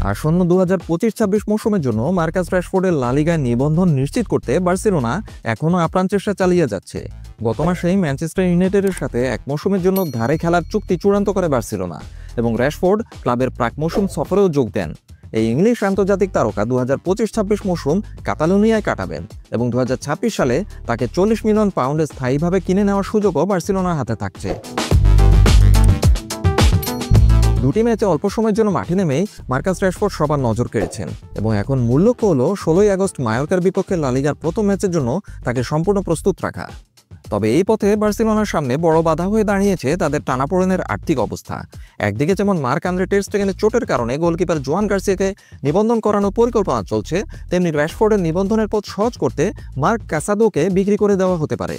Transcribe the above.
আসন্ন 2025-26 মৌসুমের জন্য মার্কাস রাশফোর্ডের লা লিগায় নিবন্ধন নিশ্চিত করতে বার্সেলোনা এখনও আপ্রাণ চেষ্টা চালিয়ে যাচ্ছে। গত মাসেই ম্যানচেস্টার ইউনাইটেডের সাথে এক মৌসুমের জন্য ধারে খেলার চুক্তি চূড়ান্ত করে বার্সেলোনা এবং রাশফোর্ড ক্লাবের প্রাক মৌসুম সফরেও যোগ দেন। এই ইংলিশ আন্তর্জাতিক তারকা 2025-26 মৌসুম কাতালোনিয়ায় কাটাবেন এবং 2026 সালে তাকে 40 মিলিয়ন পাউন্ডে স্থায়ীভাবে কিনে নেওয়ার সুযোগও বার্সেলোনার হাতে থাকছে। দুটি ম্যাচে অল্প সময়ের জন্য মাঠে নেমেই মার্কাস রাশফোর্ড সবার নজর কেড়েছেন এবং এখন মূল লক্ষ্য হল 16 আগস্ট মায়োর্কার বিপক্ষে লা লিগার প্রথম ম্যাচের জন্য তাকে সম্পূর্ণ প্রস্তুত রাখা। তবে এই পথে বার্সেলোনার সামনে বড় বাধা হয়ে দাঁড়িয়েছে তাদের টানাপোড়েনের আর্থিক অবস্থা। একদিকে যেমন মার্ক-আন্দ্রে টের স্টেগেনের চোটের কারণে গোলকিপার জোয়ান গার্সিয়াকে নিবন্ধন করানোর পরিকল্পনা চলছে, তেমনি রাশফোর্ডের নিবন্ধনের পথ সহজ করতে মার্ক কাসাদোকে বিক্রি করে দেওয়া হতে পারে।